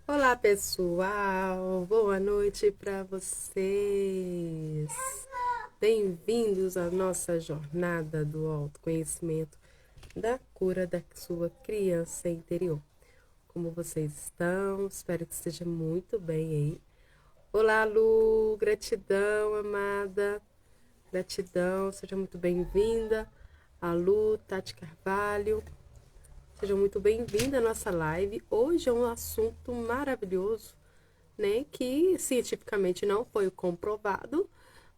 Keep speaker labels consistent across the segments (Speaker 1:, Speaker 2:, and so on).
Speaker 1: Olá, pessoal. Boa noite para vocês. Bem-vindos à nossa jornada do autoconhecimento da cura da sua criança interior. Como vocês estão? Espero que esteja muito bem aí. Olá, Lu. Gratidão, amada. Gratidão. Seja muito bem-vinda. A Lu, Tati Carvalho. Seja muito bem-vinda à nossa live. Hoje é um assunto maravilhoso, né? Que cientificamente não foi comprovado,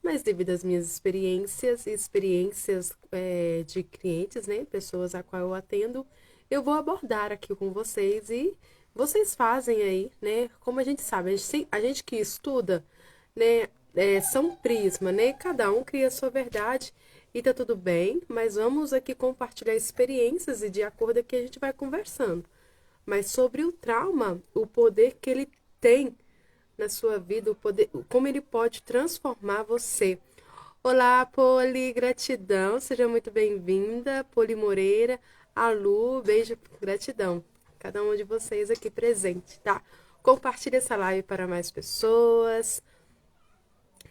Speaker 1: mas devido às minhas experiências e experiências de clientes, né? Pessoas a qual eu atendo, eu vou abordar aqui com vocês e vocês fazem aí, né? Como a gente sabe, a gente que estuda, né? São prisma, né? Cada um cria a sua verdade e tá tudo bem, mas vamos aqui compartilhar experiências e de acordo com que a gente vai conversando. Mas sobre o trauma, o poder que ele tem na sua vida, o poder, como ele pode transformar você. Olá, Poli, gratidão, seja muito bem-vinda, Poli Moreira, a Lu, beijo, gratidão, cada um de vocês aqui presente, tá? Compartilhe essa live para mais pessoas,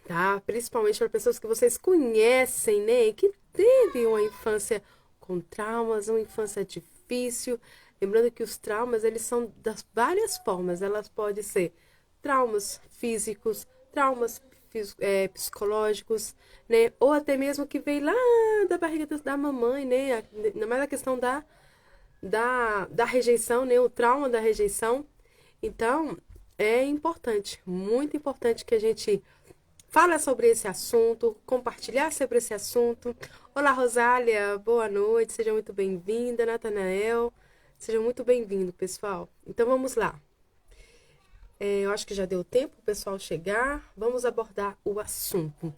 Speaker 1: tá? Principalmente para pessoas que vocês conhecem, né? E que teve uma infância com traumas, uma infância difícil. Lembrando que os traumas, eles são das várias formas. Elas podem ser traumas físicos, traumas psicológicos, né? Ou até mesmo que veio lá da barriga da mamãe, né? Ainda mais a questão da rejeição, né? O trauma da rejeição. Então, é importante, muito importante que a gente fala sobre esse assunto, compartilhar sobre esse assunto. Olá, Rosália, boa noite, seja muito bem-vinda. Natanael, seja muito bem-vindo, pessoal. Então vamos lá. Eu acho que já deu tempo o pessoal chegar. Vamos abordar o assunto.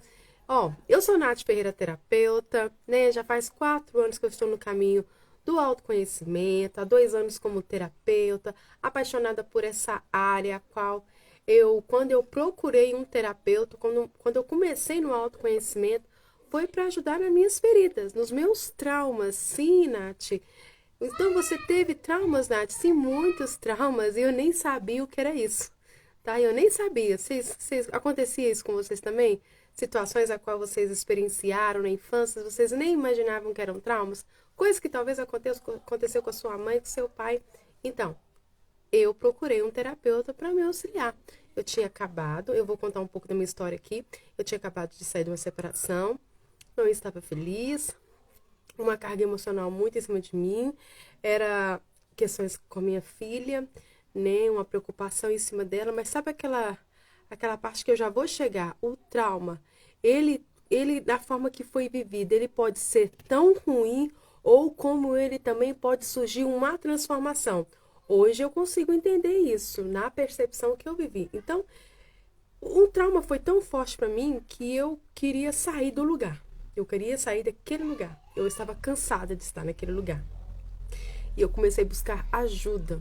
Speaker 1: Ó, eu sou Nath Ferreira, terapeuta, né? Já faz 4 anos que eu estou no caminho do autoconhecimento, há 2 anos como terapeuta, apaixonada por essa área, a qual quando eu procurei um terapeuta, quando eu comecei no autoconhecimento, foi para ajudar nas minhas feridas, nos meus traumas. Sim, Nath. Então você teve traumas, Nath? Sim, muitos traumas, e eu nem sabia o que era isso. Tá? Eu nem sabia. Acontecia isso com vocês também? Situações a qual vocês experienciaram na infância, vocês nem imaginavam que eram traumas? Coisas que talvez aconteceu com a sua mãe, com seu pai. Então, eu procurei um terapeuta para me auxiliar. Eu tinha acabado, eu vou contar um pouco da minha história aqui. Eu tinha acabado de sair de uma separação, não estava feliz, uma carga emocional muito em cima de mim, era questões com a minha filha, né, uma preocupação em cima dela, mas sabe aquela parte que eu já vou chegar, o trauma, ele da forma que foi vivido, ele pode ser tão ruim ou como ele também pode surgir uma transformação. Hoje eu consigo entender isso na percepção que eu vivi. Então, um trauma foi tão forte para mim que eu queria sair do lugar. Eu queria sair daquele lugar. Eu estava cansada de estar naquele lugar. E eu comecei a buscar ajuda.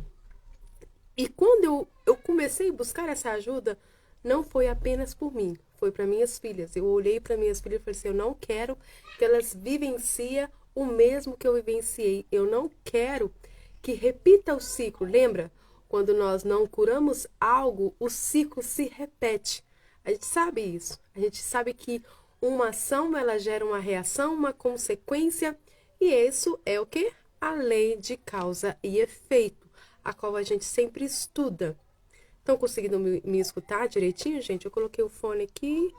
Speaker 1: E quando eu comecei a buscar essa ajuda, não foi apenas por mim, foi para minhas filhas. Eu olhei para minhas filhas e falei assim: eu não quero que elas vivenciem o mesmo que eu vivenciei. Eu não quero que repita o ciclo. Lembra? Quando nós não curamos algo, o ciclo se repete. A gente sabe isso. A gente sabe que uma ação ela gera uma reação, uma consequência, e isso é o que? A lei de causa e efeito, a qual a gente sempre estuda. Estão conseguindo me escutar direitinho, gente? Eu coloquei o fone aqui,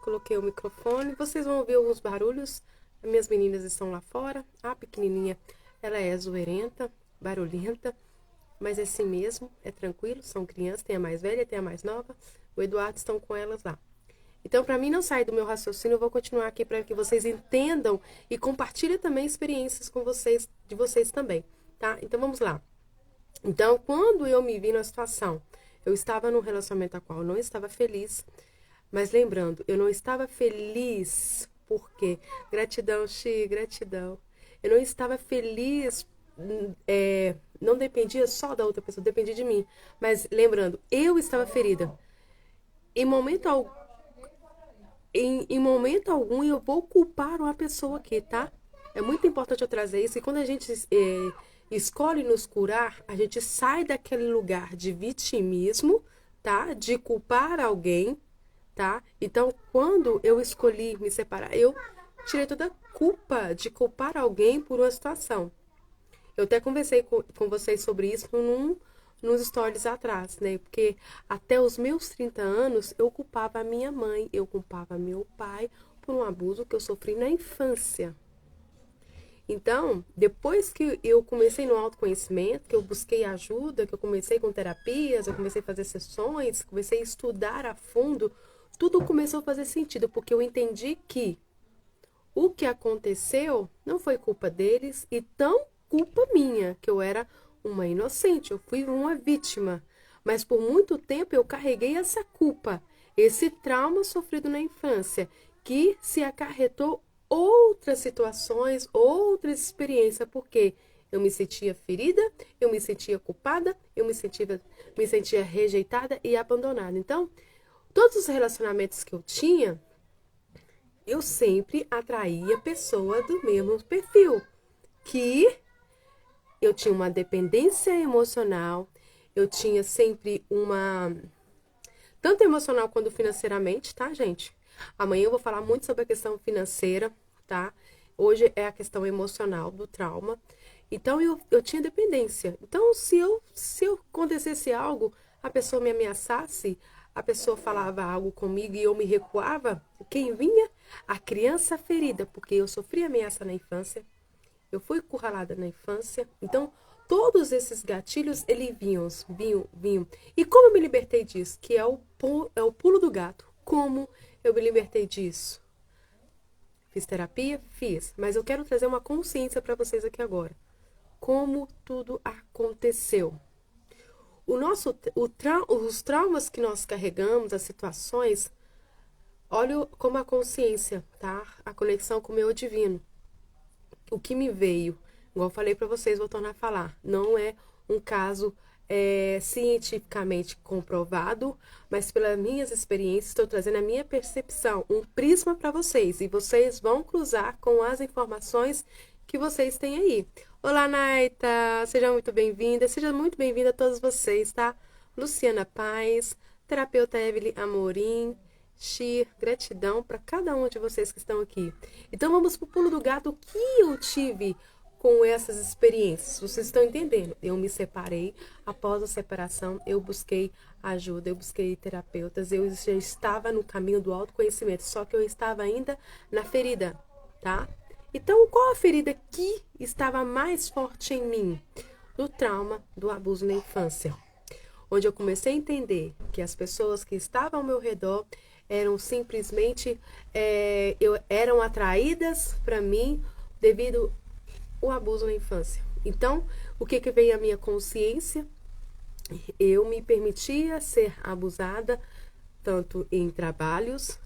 Speaker 1: coloquei o microfone. Vocês vão ouvir alguns barulhos. As minhas meninas estão lá fora. A pequenininha, ela é zoeirenta, barulhenta, mas é assim mesmo, é tranquilo. São crianças, tem a mais velha, tem a mais nova. O Eduardo estão com elas lá. Então, para mim não sair do meu raciocínio, eu vou continuar aqui para que vocês entendam e compartilhem também experiências com vocês, de vocês também, tá? Então, vamos lá. Então, quando eu me vi na situação, eu estava num relacionamento a qual eu não estava feliz, mas lembrando, eu não estava feliz porque, gratidão, Xi, gratidão. Eu não estava feliz, não dependia só da outra pessoa, dependia de mim. Mas lembrando, eu estava ferida. Em momento algum, em momento algum eu vou culpar uma pessoa aqui, tá? É muito importante eu trazer isso. E quando a gente escolhe nos curar, a gente sai daquele lugar de vitimismo, tá? De culpar alguém, tá? Então, quando eu escolhi me separar, eu tirei toda a culpa de culpar alguém por uma situação. Eu até conversei com vocês sobre isso nos stories atrás, né? Porque até os meus 30 anos eu culpava a minha mãe, eu culpava meu pai por um abuso que eu sofri na infância. Então, depois que eu comecei no autoconhecimento, que eu busquei ajuda, que eu comecei com terapias, eu comecei a fazer sessões, comecei a estudar a fundo, tudo começou a fazer sentido, porque eu entendi que o que aconteceu não foi culpa deles e tão culpa minha, que eu era uma inocente, eu fui uma vítima. Mas por muito tempo eu carreguei essa culpa, esse trauma sofrido na infância, que se acarretou outras situações, outras experiências, porque eu me sentia ferida, eu me sentia culpada, me sentia rejeitada e abandonada. Então, todos os relacionamentos que eu tinha, eu sempre atraía pessoa do mesmo perfil, que eu tinha uma dependência emocional, eu tinha sempre uma, tanto emocional quanto financeiramente, tá, gente? Amanhã eu vou falar muito sobre a questão financeira, tá? Hoje é a questão emocional do trauma. Então eu tinha dependência. Então, se eu acontecesse algo, a pessoa me ameaçasse, a pessoa falava algo comigo e eu me recuava, quem vinha? A criança ferida, porque eu sofri ameaça na infância, eu fui encurralada na infância. Então, todos esses gatilhos, eles vinham. E como eu me libertei disso? Que é o pulo do gato. Como eu me libertei disso? Fiz terapia? Fiz. Mas eu quero trazer uma consciência para vocês aqui agora. Como tudo aconteceu. Os traumas que nós carregamos, as situações, olha como a consciência, tá? A conexão com o meu divino. O que me veio, igual eu falei para vocês, vou tornar a falar, não é um caso cientificamente comprovado, mas pelas minhas experiências, estou trazendo a minha percepção, um prisma para vocês, e vocês vão cruzar com as informações que vocês têm aí. Olá, Naita! Seja muito bem-vinda, seja muito bem-vinda a todos vocês, tá? Luciana Paz, terapeuta Evelyn Amorim, Xi, gratidão para cada um de vocês que estão aqui. Então vamos pro pulo do gato. O que eu tive com essas experiências? Vocês estão entendendo? Eu me separei. Após a separação, eu busquei ajuda, eu busquei terapeutas, eu já estava no caminho do autoconhecimento, só que eu estava ainda na ferida, tá? Então, qual a ferida que estava mais forte em mim? Do trauma, do abuso na infância. Onde eu comecei a entender que as pessoas que estavam ao meu redor eram simplesmente eram atraídas para mim devido ao abuso na infância. Então, o que veio à minha consciência? Eu me permitia ser abusada tanto em trabalhos,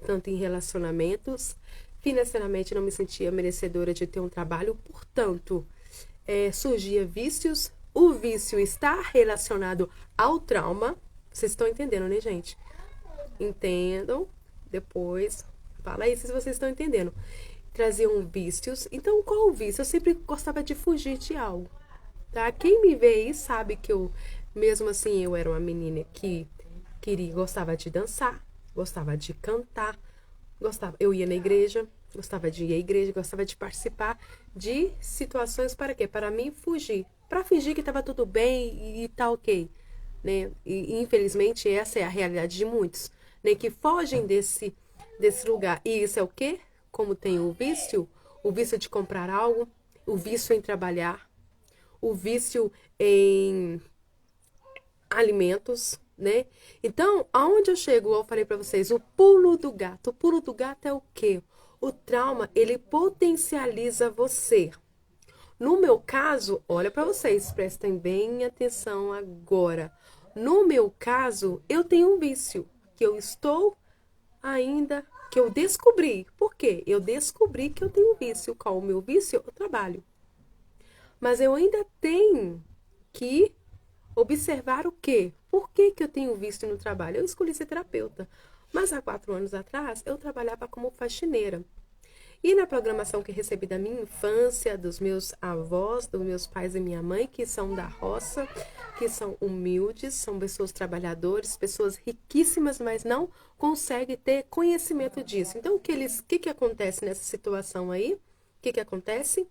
Speaker 1: tanto em relacionamentos. Financeiramente não me sentia merecedora de ter um trabalho, portanto, surgia vícios. O vício está relacionado ao trauma. Vocês estão entendendo, né, gente? Entendam, depois fala aí se vocês estão entendendo. Traziam vícios. Então, qual o vício? Eu sempre gostava de fugir de algo, tá? Quem me vê aí sabe que eu, mesmo assim, eu era uma menina que gostava de dançar, gostava de cantar, eu ia na igreja, gostava de ir à igreja, gostava de participar de situações para quê? Para mim fugir, para fingir que estava tudo bem e tá ok, né? E infelizmente essa é a realidade de muitos, né? Que fogem desse lugar. E isso é o quê? Como tem o vício de comprar algo, o vício em trabalhar, o vício em alimentos, né? Então, aonde eu chego, eu falei para vocês, o pulo do gato. O pulo do gato é o quê? O trauma, ele potencializa você. No meu caso, olha para vocês, prestem bem atenção agora. No meu caso, eu tenho um vício que eu estou ainda, que eu descobri. Por quê? Eu descobri que eu tenho um vício. Qual o meu vício? Eu trabalho. Mas eu ainda tenho que observar o quê? Por que eu tenho vício no trabalho? Eu escolhi ser terapeuta. Mas há 4 anos atrás, eu trabalhava como faxineira. E na programação que recebi da minha infância, dos meus avós, dos meus pais e minha mãe, que são da roça, que são humildes, são pessoas trabalhadoras, pessoas riquíssimas, mas não conseguem ter conhecimento disso. Então, que acontece nessa situação aí? O que acontece?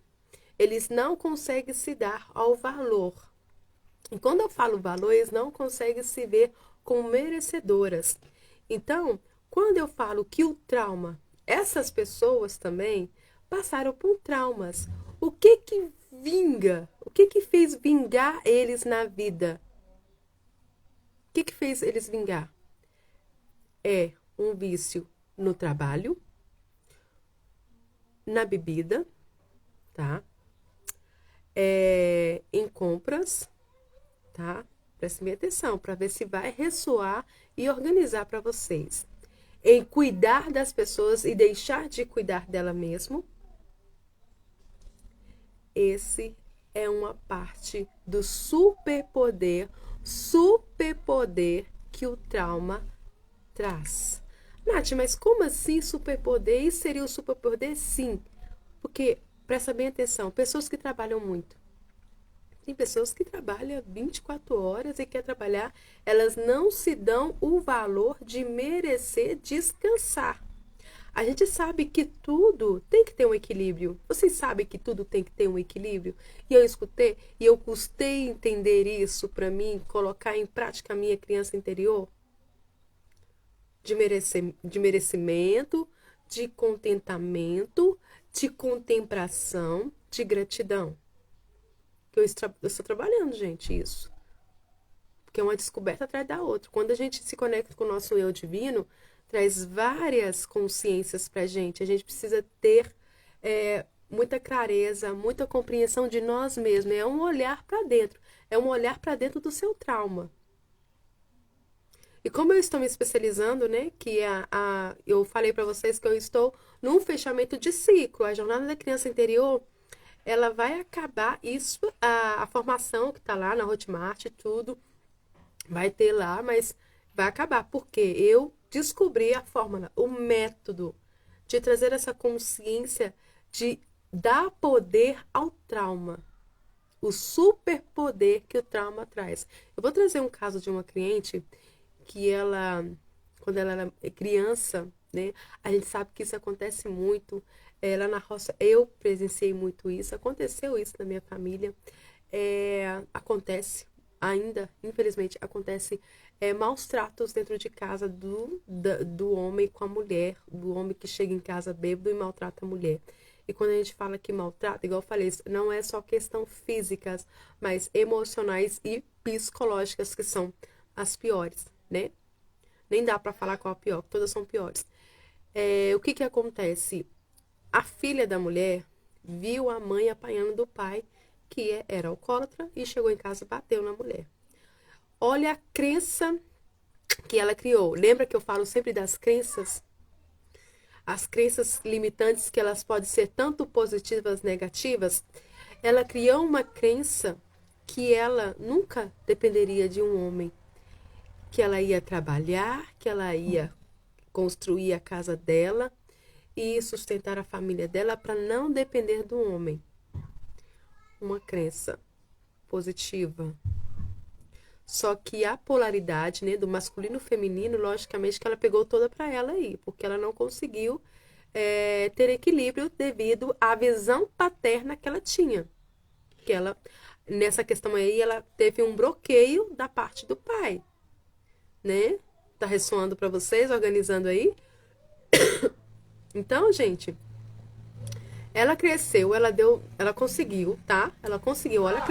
Speaker 1: Eles não conseguem se dar ao valor. E quando eu falo valor, eles não conseguem se ver como merecedoras. Então, quando eu falo que o trauma, essas pessoas também passaram por traumas. O que vinga? O que fez vingar eles na vida? O que fez eles vingar? É um vício no trabalho, na bebida, tá? Em compras, tá? Prestem atenção para ver se vai ressoar e organizar para vocês. Em cuidar das pessoas e deixar de cuidar dela mesmo. Esse é uma parte do superpoder que o trauma traz. Nath, mas como assim superpoder? Isso seria o superpoder? Sim. Porque, presta bem atenção, pessoas que trabalham muito. Tem pessoas que trabalham 24 horas e quer trabalhar, elas não se dão o valor de merecer descansar. A gente sabe que tudo tem que ter um equilíbrio. Vocês sabem que tudo tem que ter um equilíbrio? E eu escutei, e eu custei entender isso para mim, colocar em prática a minha criança interior. De merecimento, de contentamento, de contemplação, de gratidão. Eu estou trabalhando, gente, isso. Porque é uma descoberta atrás da outra. Quando a gente se conecta com o nosso eu divino, traz várias consciências pra gente. A gente precisa ter muita clareza, muita compreensão de nós mesmos. É um olhar para dentro. É um olhar para dentro do seu trauma. E como eu estou me especializando, né, que eu falei para vocês que eu estou num fechamento de ciclo. A jornada da criança interior, ela vai acabar isso, a formação que está lá na Hotmart e tudo, vai ter lá, mas vai acabar. Porque eu descobri a fórmula, o método de trazer essa consciência, de dar poder ao trauma. O superpoder que o trauma traz. Eu vou trazer um caso de uma cliente que ela, quando ela era criança, né? A gente sabe que isso acontece muito. Lá na roça, eu presenciei muito isso. Aconteceu isso na minha família. Acontece ainda, infelizmente, acontece maus tratos dentro de casa do homem com a mulher, do homem que chega em casa bêbado e maltrata a mulher. E quando a gente fala que maltrata, igual eu falei, não é só questão físicas, mas emocionais e psicológicas, que são as piores, né? Nem dá pra falar qual é a pior, todas são piores. O que acontece? A filha da mulher viu a mãe apanhando do pai, que era alcoólatra, e chegou em casa e bateu na mulher. Olha a crença que ela criou. Lembra que eu falo sempre das crenças? As crenças limitantes, que elas podem ser tanto positivas, negativas. Ela criou uma crença que ela nunca dependeria de um homem. Que ela ia trabalhar, que ela ia construir a casa dela e sustentar a família dela para não depender do homem. Uma crença positiva. Só que a polaridade, né, do masculino e feminino, logicamente que ela pegou toda para ela aí, porque ela não conseguiu ter equilíbrio devido à visão paterna que ela tinha. Que ela, nessa questão aí, ela teve um bloqueio da parte do pai, né? Tá ressoando para vocês, organizando aí? Então, gente, ela cresceu, ela conseguiu, tá? Ela conseguiu. Olha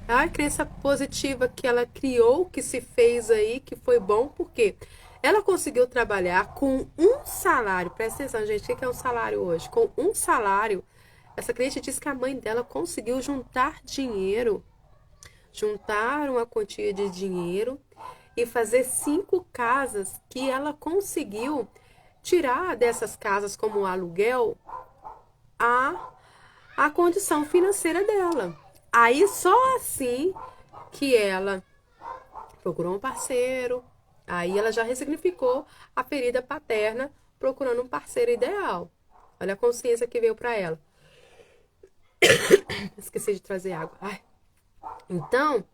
Speaker 1: a crença positiva que ela criou, que se fez aí, que foi bom, porque ela conseguiu trabalhar com um salário. Presta atenção, gente, o que é um salário hoje? Com um salário, essa cliente disse que a mãe dela conseguiu juntar dinheiro, juntar uma quantia de dinheiro e fazer 5 casas que ela conseguiu tirar dessas casas como aluguel a condição financeira dela. Aí só assim que ela procurou um parceiro, aí ela já ressignificou a ferida paterna procurando um parceiro ideal. Olha a consciência que veio para ela. Esqueci de trazer água. Ai. Então,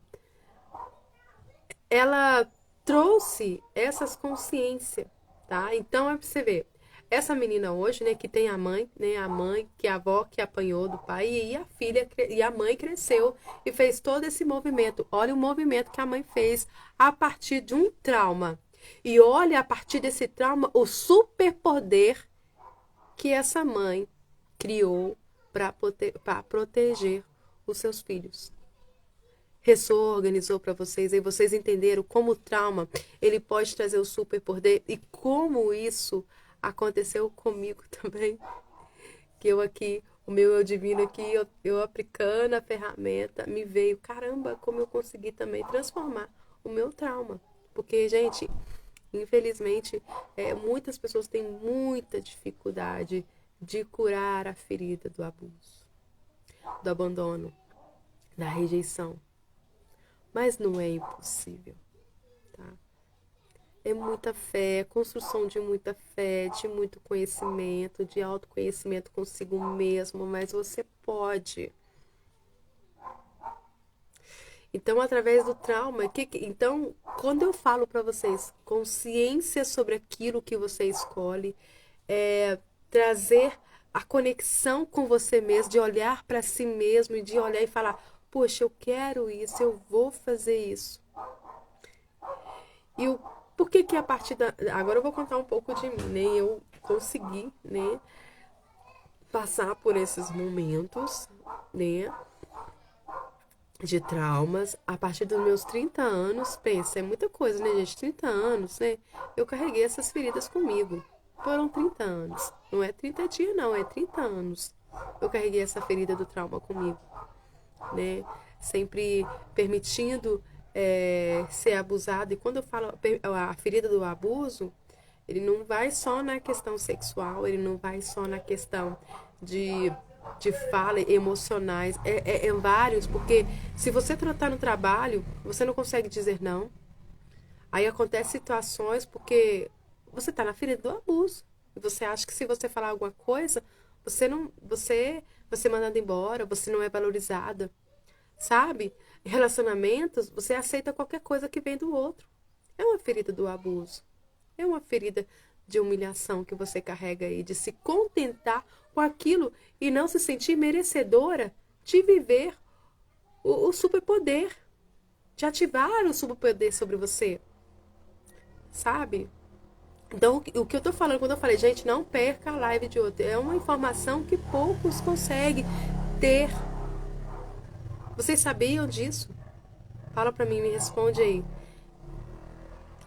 Speaker 1: ela trouxe essas consciências, tá? Então é pra você ver. Essa menina hoje, né, que tem a mãe, né, a mãe, que é a avó que apanhou do pai e a filha e a mãe cresceu e fez todo esse movimento. Olha o movimento que a mãe fez a partir de um trauma. E olha a partir desse trauma o superpoder que essa mãe criou para proteger os seus filhos. Ressoou, organizou para vocês, e vocês entenderam como o trauma ele pode trazer o superpoder e como isso aconteceu comigo também. Que eu aqui, o meu eu divino aqui, eu aplicando a ferramenta, me veio, caramba, como eu consegui também transformar o meu trauma. Porque, gente, infelizmente, muitas pessoas têm muita dificuldade de curar a ferida do abuso, do abandono, da rejeição. Mas não é impossível, tá? É muita fé, construção de muita fé, de muito conhecimento, de autoconhecimento consigo mesmo, mas você pode. Então, através do trauma, então, quando eu falo para vocês, consciência sobre aquilo que você escolhe, trazer a conexão com você mesmo, de olhar para si mesmo e de olhar e falar, poxa, eu quero isso, eu vou fazer isso. E o por que que a partir da... Agora eu vou contar um pouco de mim, né? Eu consegui, né, passar por esses momentos, né, de traumas a partir dos meus 30 anos. Pensa, é muita coisa, né, gente? 30 anos, né? Eu carreguei essas feridas comigo. Foram 30 anos. Não é 30 dias, não, é 30 anos. Eu carreguei essa ferida do trauma comigo, né? Sempre permitindo ser abusado. E quando eu falo a ferida do abuso, ele não vai só na questão sexual, ele não vai só na questão de, de fala emocionais, é vários, porque se você tratar no trabalho, você não consegue dizer não. Aí acontece situações porque você está na ferida do abuso. E você acha que se você falar alguma coisa, você não, você é mandado embora, você não é valorizada, sabe? Em relacionamentos, você aceita qualquer coisa que vem do outro. É uma ferida do abuso. É uma ferida de humilhação que você carrega aí, de se contentar com aquilo e não se sentir merecedora de viver o superpoder, de ativar o superpoder sobre você, sabe? Então, o que eu tô falando quando eu falei, gente, não perca a live de outro, é uma informação que poucos conseguem ter. Vocês sabiam disso? Fala pra mim, me responde aí.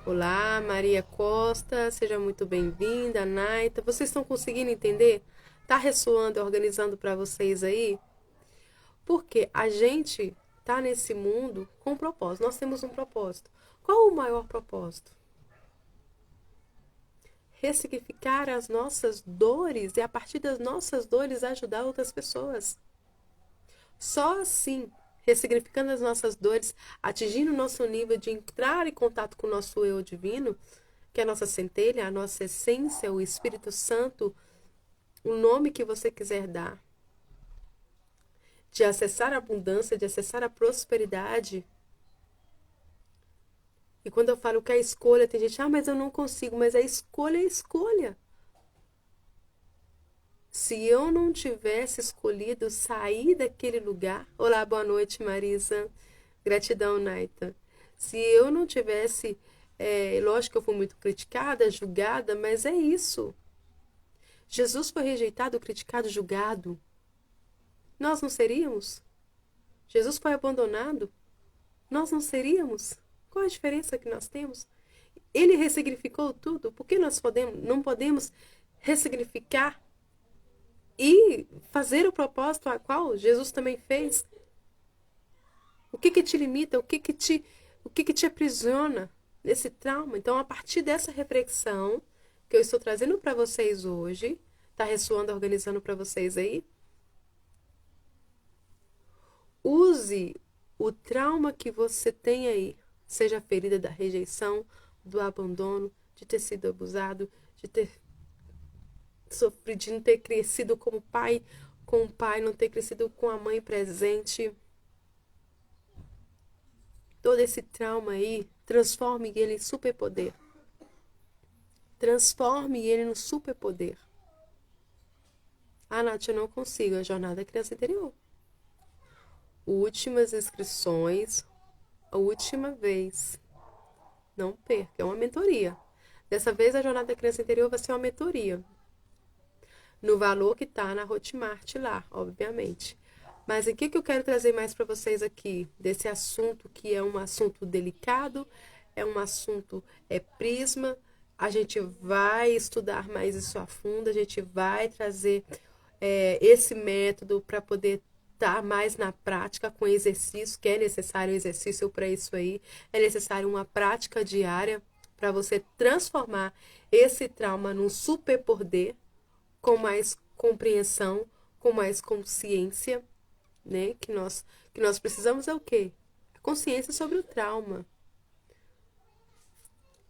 Speaker 1: Olá, Maria Costa, seja muito bem-vinda, Naita. Vocês estão conseguindo entender? Tá ressoando, organizando para vocês aí? Porque a gente tá nesse mundo com um propósito. Nós temos um propósito. Qual o maior propósito? Ressignificar as nossas dores e a partir das nossas dores ajudar outras pessoas. Só assim, ressignificando as nossas dores, atingindo o nosso nível de entrar em contato com o nosso eu divino, que é a nossa centelha, a nossa essência, o Espírito Santo, o nome que você quiser dar, de acessar a abundância, de acessar a prosperidade. E quando eu falo que a escolha, tem gente, mas eu não consigo, mas a escolha é escolha. Se eu não tivesse escolhido sair daquele lugar. Olá, boa noite, Marisa. Gratidão, Naita. Se eu não tivesse. Lógico que eu fui muito criticada, julgada, mas é isso. Jesus foi rejeitado, criticado, julgado. Nós não seríamos? Jesus foi abandonado. Nós não seríamos? Qual a diferença que nós temos? Ele ressignificou tudo. Por que nós não podemos ressignificar e fazer o propósito a qual Jesus também fez? O que te limita? O que te aprisiona nesse trauma? Então, a partir dessa reflexão que eu estou trazendo para vocês hoje, tá ressoando, organizando para vocês aí, use o trauma que você tem aí, seja a ferida da rejeição, do abandono, de ter sido abusado, de ter sofrido de não ter crescido como pai, com o pai, não ter crescido com a mãe presente. Todo esse trauma aí, transforme ele em superpoder. Transforme ele no superpoder. Ah, Nath, eu não consigo. A Jornada Criança Interior. Últimas inscrições, a última vez. Não perca, é uma mentoria. Dessa vez a Jornada da Criança Interior vai ser uma mentoria. No valor que está na Hotmart lá, obviamente. Mas o que eu quero trazer mais para vocês aqui? Desse assunto que é um assunto delicado, é um assunto, prisma. A gente vai estudar mais isso a fundo, a gente vai trazer esse método para poder estar mais na prática com exercício, que é necessário exercício para isso aí, é necessário uma prática diária para você transformar esse trauma num superpoder, com mais compreensão, com mais consciência, né? Que nós precisamos é o quê? A consciência sobre o trauma.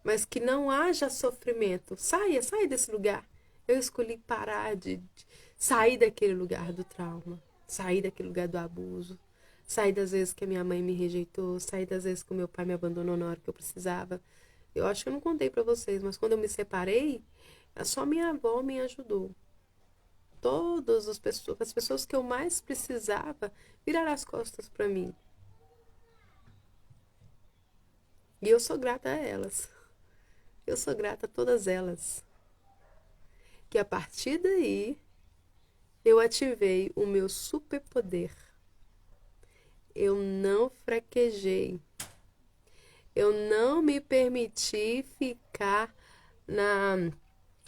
Speaker 1: Mas que não haja sofrimento. Saia desse lugar. Eu escolhi parar de sair daquele lugar do trauma, sair daquele lugar do abuso, sair das vezes que a minha mãe me rejeitou, sair das vezes que o meu pai me abandonou na hora que eu precisava. Eu acho que eu não contei pra vocês, mas quando eu me separei, só minha avó me ajudou. Todas as pessoas que eu mais precisava, viraram as costas pra mim. E eu sou grata a elas. Eu sou grata a todas elas. Que a partir daí eu ativei o meu superpoder. Eu não fraquejei. Eu não me permiti ficar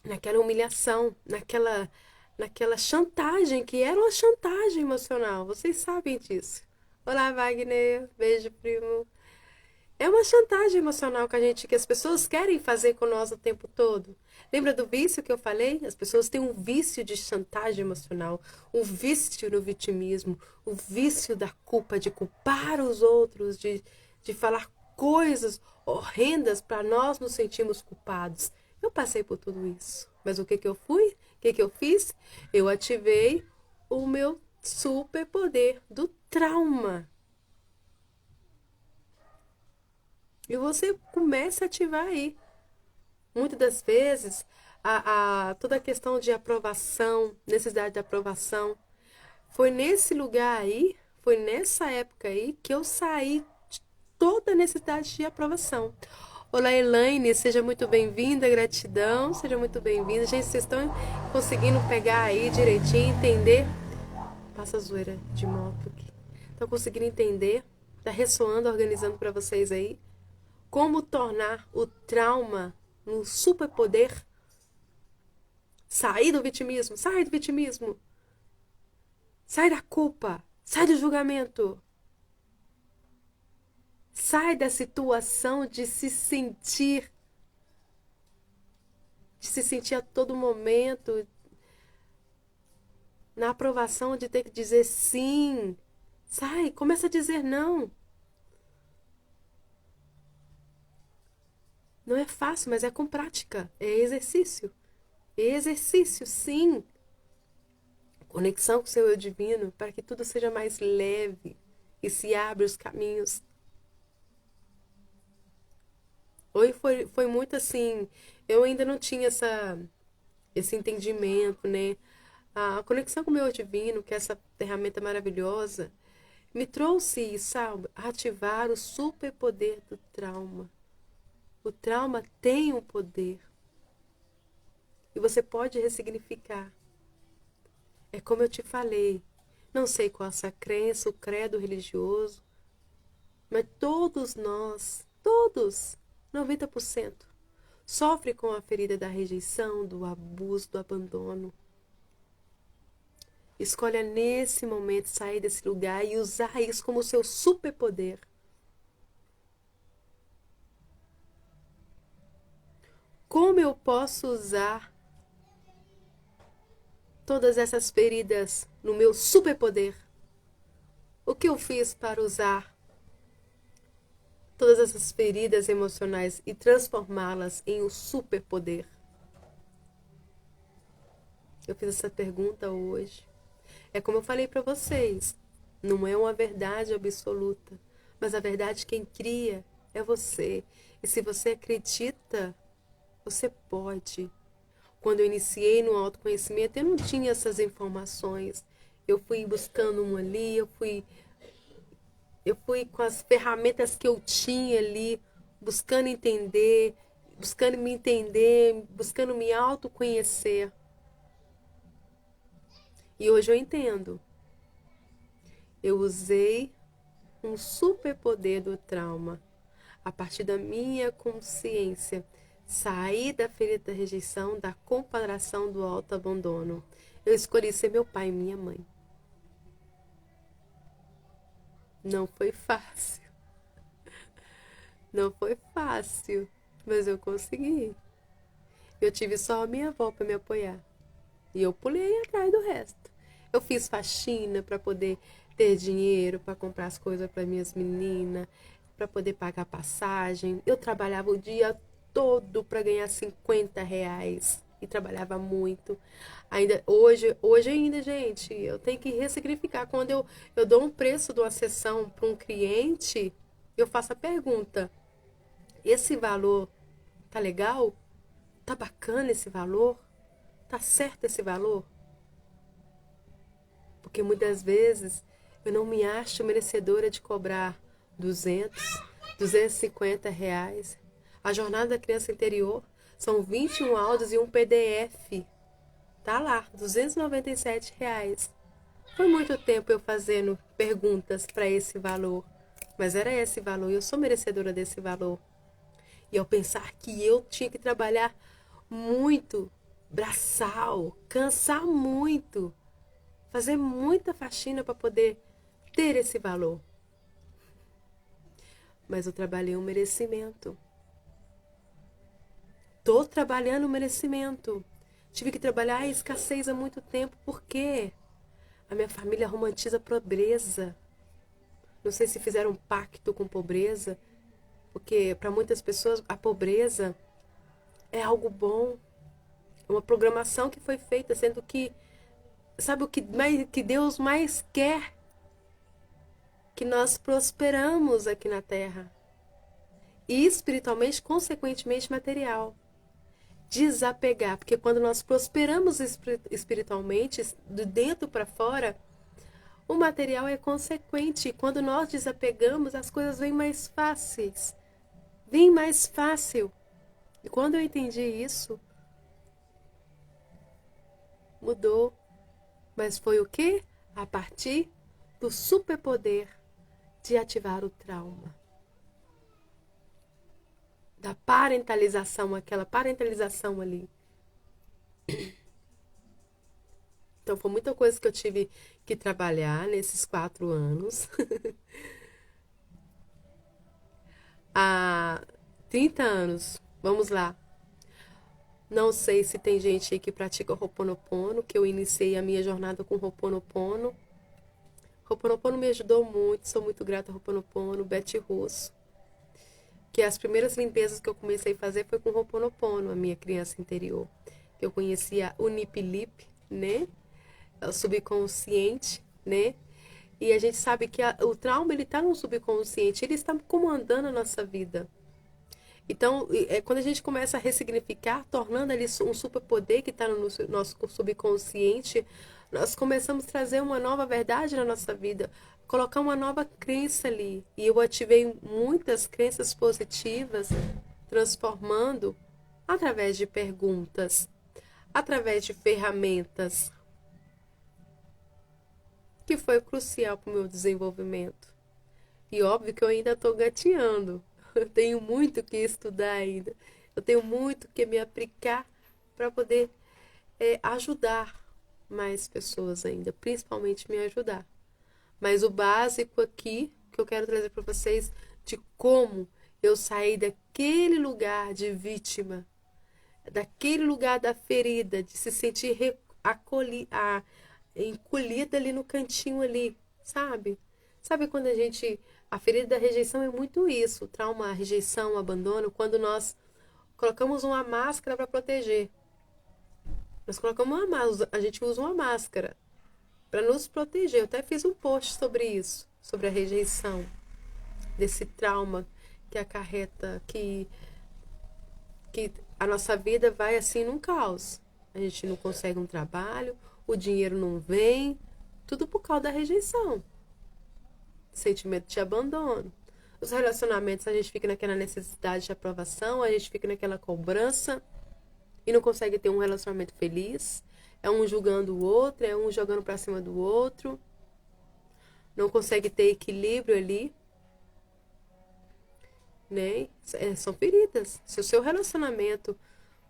Speaker 1: naquela humilhação, naquela chantagem, que era uma chantagem emocional. Vocês sabem disso. Olá, Wagner. Beijo, primo. É uma chantagem emocional que as pessoas querem fazer com nós o tempo todo. Lembra do vício que eu falei? As pessoas têm um vício de chantagem emocional, um vício no vitimismo, o vício da culpa, de culpar os outros, de falar coisas horrendas para nós nos sentirmos culpados. Eu passei por tudo isso. Mas o que eu fui? O que eu fiz? Eu ativei o meu superpoder do trauma. E você começa a ativar aí. Muitas das vezes, toda a questão de aprovação, necessidade de aprovação, foi nesse lugar aí, foi nessa época aí que eu saí de toda a necessidade de aprovação. Olá, Elaine, seja muito bem-vinda, gratidão, seja muito bem-vinda. Gente, vocês estão conseguindo pegar aí direitinho, entender? Passa a zoeira de moto aqui. Estão conseguindo entender? Tá ressoando, organizando para vocês aí? Como tornar o trauma um superpoder? Sair do vitimismo, sai do vitimismo. Sai da culpa, sai do julgamento. Sai da situação de se sentir a todo momento na aprovação, de ter que dizer sim. Sai, começa a dizer não. Não é fácil, mas é com prática, é exercício. Exercício, sim. Conexão com o seu eu divino, para que tudo seja mais leve e se abra os caminhos. Hoje foi muito assim, eu ainda não tinha esse entendimento, né? A conexão com o meu eu divino, que é essa ferramenta maravilhosa, me trouxe, sabe, a ativar o superpoder do trauma. O trauma tem um poder. E você pode ressignificar. É como eu te falei. Não sei qual é a sua crença, o credo religioso. Mas todos nós, todos, 90%, sofrem com a ferida da rejeição, do abuso, do abandono. Escolha nesse momento sair desse lugar e usar isso como seu superpoder. Como eu posso usar todas essas feridas no meu superpoder? O que eu fiz para usar todas essas feridas emocionais e transformá-las em um superpoder? Eu fiz essa pergunta hoje. É como eu falei para vocês, não é uma verdade absoluta, mas a verdade quem cria é você. E se você acredita, você pode. Quando eu iniciei no autoconhecimento, eu não tinha essas informações. Eu fui buscando um ali, eu fui com as ferramentas que eu tinha ali, buscando me autoconhecer. E hoje eu entendo. Eu usei um superpoder do trauma. A partir da minha consciência, sair da ferida da rejeição, da comparação, do autoabandono. Eu escolhi ser meu pai e minha mãe. Não foi fácil. Não foi fácil, mas eu consegui. Eu tive só a minha avó para me apoiar. E eu pulei atrás do resto. Eu fiz faxina para poder ter dinheiro para comprar as coisas para minhas meninas, para poder pagar passagem. Eu trabalhava o dia todo para ganhar R$ 50 e trabalhava muito. Ainda hoje ainda, gente, eu tenho que ressignificar. Quando eu dou um preço de uma sessão para um cliente, eu faço a pergunta: esse valor tá legal? Tá bacana esse valor? Tá certo esse valor? Porque muitas vezes eu não me acho merecedora de cobrar 200, R$ 250. A jornada da criança interior são 21 áudios e um PDF. Tá lá, R$ 297. Foi muito tempo eu fazendo perguntas para esse valor, mas era esse valor e eu sou merecedora desse valor. E ao pensar que eu tinha que trabalhar muito, braçal, cansar muito, fazer muita faxina para poder ter esse valor. Mas eu trabalhei um merecimento. Tô trabalhando o merecimento. Tive que trabalhar a escassez há muito tempo. Por quê? A minha família romantiza a pobreza. Não sei se fizeram um pacto com pobreza, porque para muitas pessoas a pobreza é algo bom. É uma programação que foi feita, sendo que, sabe o que Deus mais quer? Que nós prosperamos aqui na Terra. E espiritualmente, consequentemente, material. Desapegar, porque quando nós prosperamos espiritualmente, de dentro para fora, o material é consequente. Quando nós desapegamos, as coisas vêm mais fáceis. Vem mais fácil. E quando eu entendi isso, mudou. Mas foi o quê? A partir do superpoder de ativar o trauma. Da parentalização, aquela parentalização ali. Então foi muita coisa que eu tive que trabalhar nesses 4 anos. Há 30 anos, vamos lá. Não sei se tem gente aí que pratica o Ho'oponopono, que eu iniciei a minha jornada com o Ho'oponopono. Ho'oponopono me ajudou muito, sou muito grata ao Ho'oponopono, Betty Russo. Que as primeiras limpezas que eu comecei a fazer foi com o Ho'oponopono, a minha criança interior. Eu conhecia o Nip-Lip, né? O subconsciente, né? E a gente sabe que o trauma, ele está no subconsciente, ele está comandando a nossa vida. Então, quando a gente começa a ressignificar, tornando ali um superpoder que está no nosso subconsciente, nós começamos a trazer uma nova verdade na nossa vida, colocar uma nova crença ali. E eu ativei muitas crenças positivas, transformando através de perguntas, através de ferramentas, que foi crucial para o meu desenvolvimento. E óbvio que eu ainda estou gateando. Eu tenho muito que estudar ainda. Eu tenho muito que me aplicar para poder ajudar mais pessoas ainda, principalmente me ajudar. Mas o básico aqui que eu quero trazer para vocês de como eu saí daquele lugar de vítima, daquele lugar da ferida, de se sentir encolhida ali no cantinho ali, sabe? Sabe quando a ferida da rejeição é muito isso, o trauma, a rejeição, o abandono, quando nós colocamos uma máscara para proteger. Nós colocamos uma máscara, a gente usa uma máscara para nos proteger. Eu até fiz um post sobre isso, sobre a rejeição, desse trauma que acarreta, que a nossa vida vai assim num caos. A gente não consegue um trabalho, o dinheiro não vem, tudo por causa da rejeição, sentimento de abandono. Os relacionamentos, a gente fica naquela necessidade de aprovação, a gente fica naquela cobrança e não consegue ter um relacionamento feliz. É um julgando o outro, é um jogando pra cima do outro. Não consegue ter equilíbrio ali, né? São feridas. Se o seu relacionamento,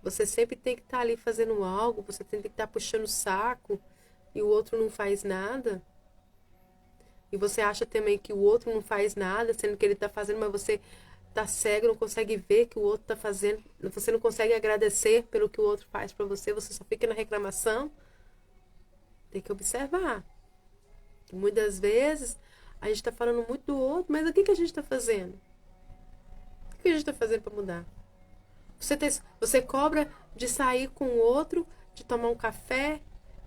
Speaker 1: você sempre tem que estar ali fazendo algo, você tem que estar puxando o saco e o outro não faz nada. E você acha também que o outro não faz nada, sendo que ele está fazendo, mas você tá cego, não consegue ver que o outro está fazendo, você não consegue agradecer pelo que o outro faz para você, você só fica na reclamação. Tem que observar. Muitas vezes a gente está falando muito do outro, mas o que a gente está fazendo? O que a gente está fazendo para mudar? Você cobra de sair com o outro, de tomar um café,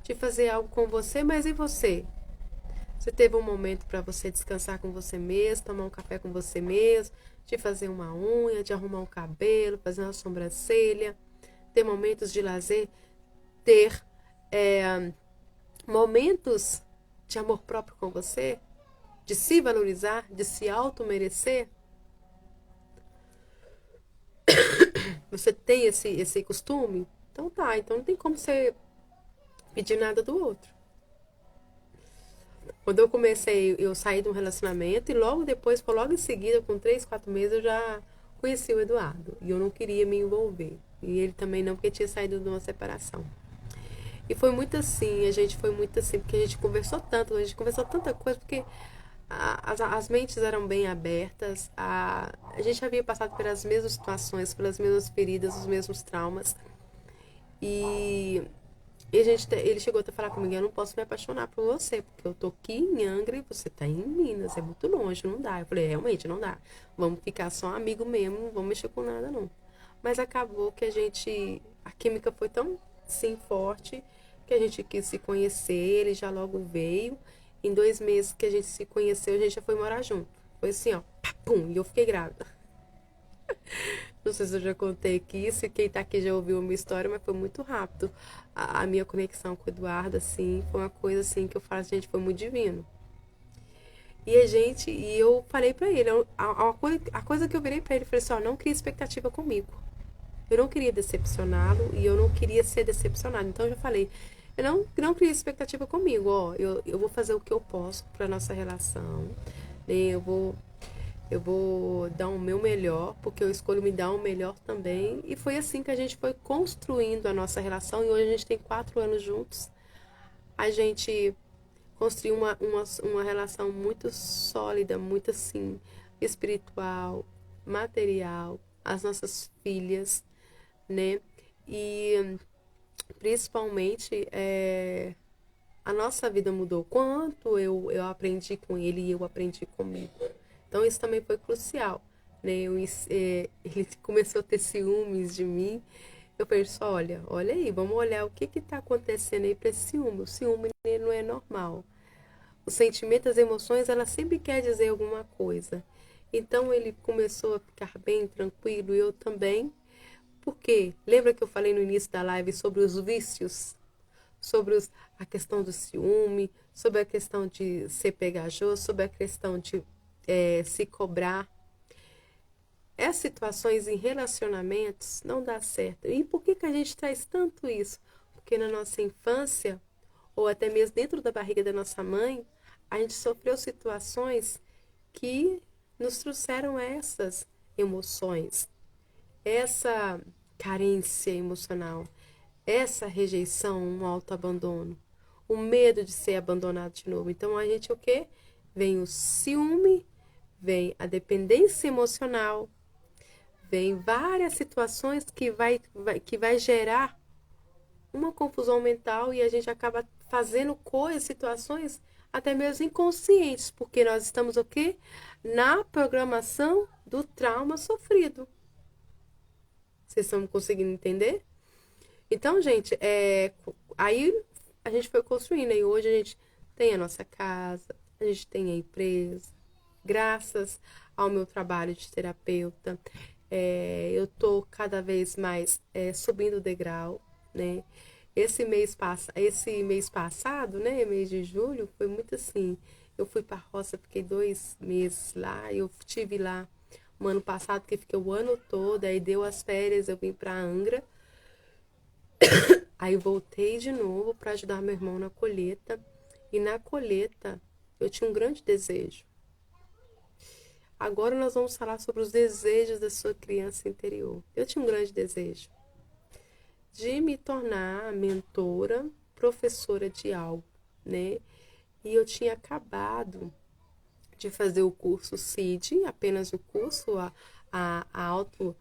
Speaker 1: de fazer algo com você, mas e você? Você teve um momento para você descansar com você mesmo, tomar um café com você mesmo, de fazer uma unha, de arrumar um cabelo, fazer uma sobrancelha, ter momentos de lazer, ter momentos de amor próprio com você, de se valorizar, de se auto-merecer. Você tem esse costume? Então tá, então não tem como você pedir nada do outro. Quando eu comecei, eu saí de um relacionamento e logo depois, logo em seguida, com 3, 4 meses, eu já conheci o Eduardo. E eu não queria me envolver. E ele também não, porque tinha saído de uma separação. E foi muito assim, a gente foi muito assim, porque a gente conversou tanto, a gente conversou tanta coisa, porque as mentes eram bem abertas, a gente havia passado pelas mesmas situações, pelas mesmas feridas, os mesmos traumas. E ele chegou até a falar comigo, eu não posso me apaixonar por você, porque eu tô aqui em Angra e você tá em Minas, é muito longe, não dá. Eu falei, realmente, não dá. Vamos ficar só amigo mesmo, não vamos mexer com nada, não. Mas acabou que a química foi tão, sim, forte, que a gente quis se conhecer, ele já logo veio. Em 2 meses que a gente se conheceu, a gente já foi morar junto. Foi assim, ó, pum, e eu fiquei grávida. Não sei se eu já contei aqui, se quem tá aqui já ouviu a minha história, mas foi muito rápido. A minha conexão com o Eduardo, assim, foi uma coisa assim que eu falo, gente, foi muito divino. E eu falei pra ele, a coisa que eu virei pra ele, falei assim, ó, não cria expectativa comigo. Eu não queria decepcioná-lo e eu não queria ser decepcionado. Então eu já falei, eu não cria expectativa comigo, ó, eu vou fazer o que eu posso pra nossa relação, né? Eu vou dar o meu melhor, porque eu escolho me dar o melhor também. E foi assim que a gente foi construindo a nossa relação. E hoje a gente tem 4 anos juntos. A gente construiu uma relação muito sólida, muito assim, espiritual, material. As nossas filhas, né? E principalmente a nossa vida mudou. Quanto eu aprendi com ele e eu aprendi comigo. Então isso também foi crucial, né? Ele começou a ter ciúmes de mim. Eu pensei, olha aí, vamos olhar o que está acontecendo aí para esse ciúme. O ciúme não é normal. O sentimento, as emoções, ela sempre quer dizer alguma coisa. Então ele começou a ficar bem tranquilo e eu também. Porque lembra que eu falei no início da live sobre os vícios? Sobre a questão do ciúme, sobre a questão de ser pegajoso, sobre a questão de se cobrar. Essas situações em relacionamentos não dá certo. E por que a gente traz tanto isso? Porque na nossa infância, ou até mesmo dentro da barriga da nossa mãe, a gente sofreu situações que nos trouxeram essas emoções, essa carência emocional, essa rejeição, um autoabandono, o medo de ser abandonado de novo. Então a gente o quê? Vem o ciúme, vem a dependência emocional, vem várias situações que vai gerar uma confusão mental e a gente acaba fazendo coisas, situações até mesmo inconscientes, porque nós estamos o quê? Na programação do trauma sofrido. Vocês estão conseguindo entender? Então, gente, aí a gente foi construindo. E hoje a gente tem a nossa casa, a gente tem a empresa. Graças ao meu trabalho de terapeuta, eu tô cada vez mais subindo o degrau, né? Esse mês passado, né, mês de julho, foi muito assim. Eu fui para a roça, fiquei 2 meses lá. Eu tive lá um ano passado que fiquei o ano todo. Aí deu as férias, eu vim para Angra. Aí voltei de novo para ajudar meu irmão na colheita. E na colheita eu tinha um grande desejo. Agora nós vamos falar sobre os desejos da sua criança interior. Eu tinha um grande desejo de me tornar mentora, professora de algo, né? E eu tinha acabado de fazer o curso CID, apenas o curso, a auto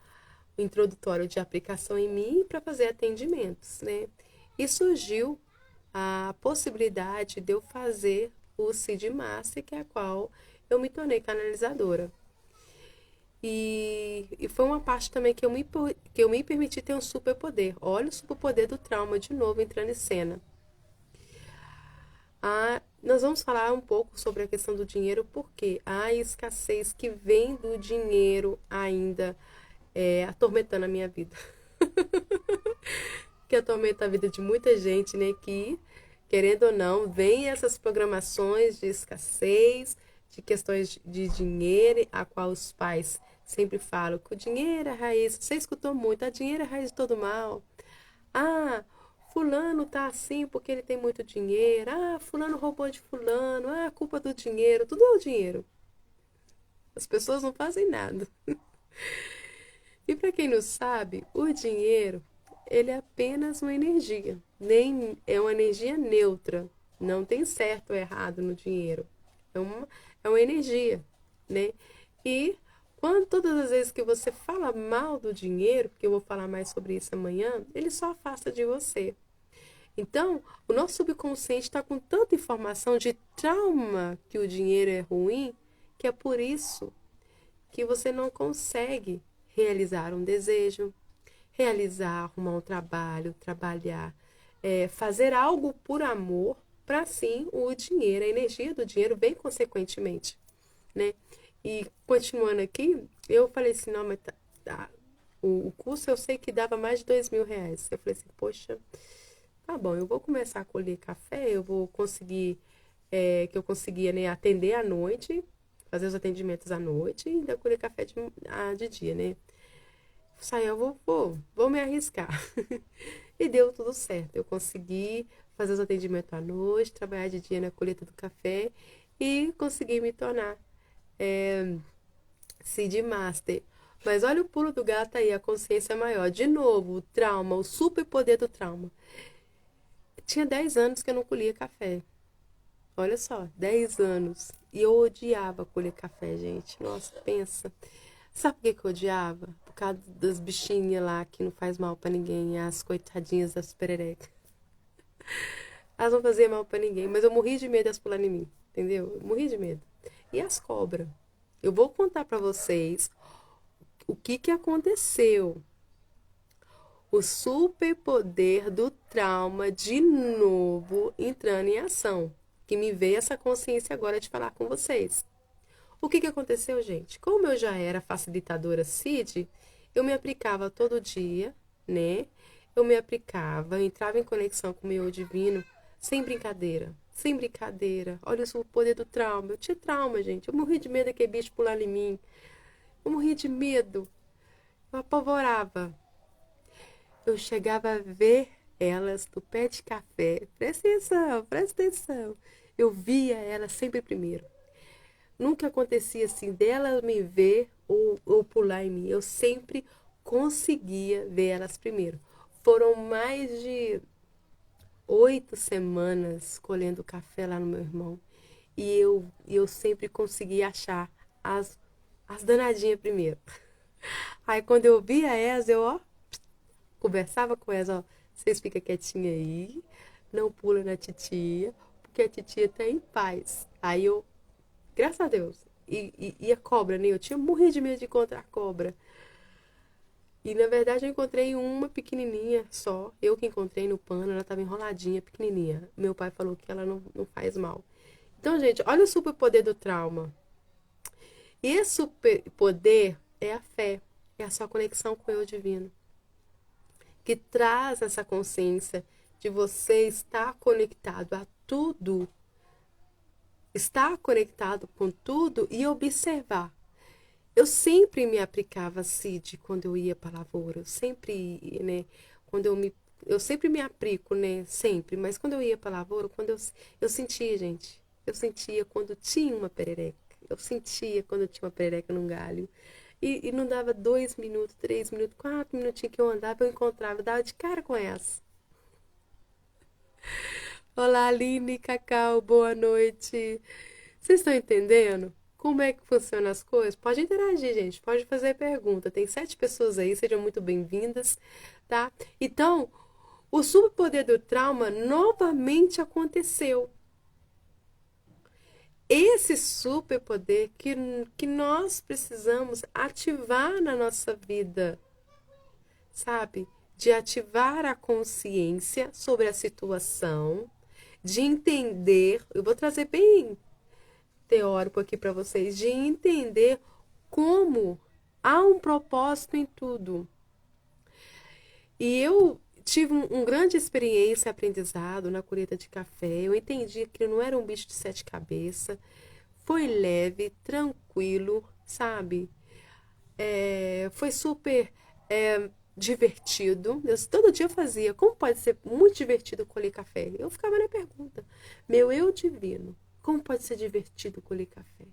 Speaker 1: introdutório de aplicação em mim para fazer atendimentos, né? E surgiu a possibilidade de eu fazer o CID Master, que é a qual eu me tornei canalizadora. E foi uma parte também que eu me permiti ter um superpoder. Olha o superpoder do trauma de novo entrando em cena. Nós vamos falar um pouco sobre a questão do dinheiro, porque a escassez que vem do dinheiro ainda atormentando a minha vida. Que atormenta a vida de muita gente, né? Que, querendo ou não, vem essas programações de escassez, de questões de dinheiro, a qual os pais sempre falam que o dinheiro é a raiz. Você escutou muito, a dinheiro é a raiz de todo mal. Ah, fulano tá assim porque ele tem muito dinheiro. Ah, fulano roubou de fulano. Ah, culpa do dinheiro. Tudo é o dinheiro. As pessoas não fazem nada. E para quem não sabe, o dinheiro, ele é apenas uma energia. Nem é uma energia neutra. Não tem certo ou errado no dinheiro. É uma energia, né? E quando todas as vezes que você fala mal do dinheiro, porque eu vou falar mais sobre isso amanhã, ele só afasta de você. Então, o nosso subconsciente está com tanta informação de trauma que o dinheiro é ruim, que é por isso que você não consegue realizar um desejo, realizar, arrumar um trabalho, trabalhar, fazer algo por amor, para sim o dinheiro, a energia do dinheiro vem consequentemente, né? E continuando aqui, eu falei assim, não, mas o curso eu sei que dava mais de R$ 2.000. Eu falei assim, poxa, tá bom, eu vou começar a colher café, eu vou conseguir, que eu conseguia, né, atender à noite, fazer os atendimentos à noite e ainda colher café de dia, né? Saí, eu vou me arriscar. E deu tudo certo. Eu consegui fazer os atendimentos à noite, trabalhar de dia na colheita do café e consegui me tornar Seed Master. Mas olha o pulo do gato aí, a consciência maior. De novo, o trauma, o superpoder do trauma. Tinha 10 anos que eu não colhia café. Olha só, 10 anos. E eu odiava colher café, gente. Nossa, pensa. Sabe por que eu odiava? Por causa das bichinhas lá que não faz mal pra ninguém, as coitadinhas das pererecas. Elas não faziam mal pra ninguém, mas eu morri de medo de elas pularem em mim, entendeu? Eu morri de medo. E as cobras? Eu vou contar pra vocês o que que aconteceu. O superpoder do trauma de novo entrando em ação. Que me veio essa consciência agora de falar com vocês. O que que aconteceu, gente? Como eu já era facilitadora CID, eu me aplicava todo dia, né? Eu me aplicava, entrava em conexão com o meu eu divino, sem brincadeira. Sem brincadeira. Olha o poder do trauma. Eu tinha trauma, gente. Eu morri de medo daquele bicho pular em mim. Eu morri de medo. Eu apavorava. Eu chegava a ver elas do pé de café. Presta atenção, presta atenção. Eu via elas sempre primeiro. Nunca acontecia assim dela me ver ou pular em mim. Eu sempre conseguia ver elas primeiro. Foram mais de 8 semanas colhendo café lá no meu irmão. E eu sempre conseguia achar as danadinhas primeiro. Aí quando eu via elas, eu conversava com elas, vocês ficam quietinhas aí, não pula na titia, porque a titia tá em paz. Aí eu, graças a Deus. E a cobra, né? Eu tinha morrido de medo de encontrar a cobra. E na verdade eu encontrei uma pequenininha só. Eu que encontrei no pano, ela estava enroladinha, pequenininha. Meu pai falou que ela não faz mal. Então, gente, olha o superpoder do trauma. E esse superpoder é a fé, é a sua conexão com o eu divino, que traz essa consciência de você estar conectado a tudo, estar conectado com tudo e observar. Eu sempre me aplicava CID quando eu ia para a lavoura. Eu sempre, né, quando eu sempre me aplico, né, sempre, mas quando eu ia para a lavoura, eu sentia, gente, eu sentia quando tinha uma perereca. Eu sentia quando tinha uma perereca num galho. E não dava 2 minutos, 3 minutos, 4 minutinhos que eu andava, eu encontrava, eu dava de cara com essa. Olá, Aline, Cacau, boa noite. Vocês estão entendendo como é que funcionam as coisas? Pode interagir, gente. Pode fazer pergunta. Tem 7 pessoas aí, sejam muito bem-vindas, tá? Então, o superpoder do trauma novamente aconteceu. Esse superpoder que nós precisamos ativar na nossa vida, sabe? De ativar a consciência sobre a situação, de entender. Eu vou trazer bem teórico aqui para vocês, de entender como há um propósito em tudo. E eu tive grande experiência, aprendizado na colheita de café. Eu entendi que não era um bicho de 7 cabeças. Foi leve, tranquilo, sabe? Foi super divertido. Todo dia eu fazia. Como pode ser muito divertido colher café? Eu ficava na pergunta. Meu eu divino, como pode ser divertido colher café?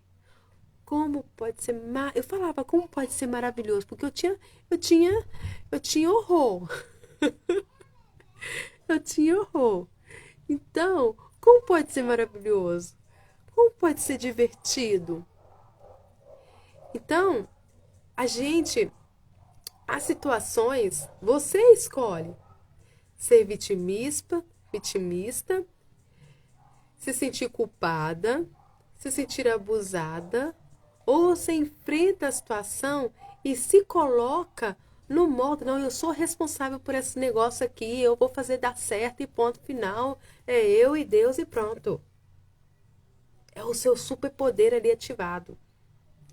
Speaker 1: Como pode ser eu falava como pode ser maravilhoso, porque eu tinha horror. Eu tinha horror. Então, como pode ser maravilhoso? Como pode ser divertido? Então, a gente, as situações, você escolhe ser vitimista, se sentir culpada, se sentir abusada, ou você enfrenta a situação e se coloca no modo, não, eu sou responsável por esse negócio aqui, eu vou fazer dar certo e ponto final, é eu e Deus e pronto. É o seu superpoder ali ativado.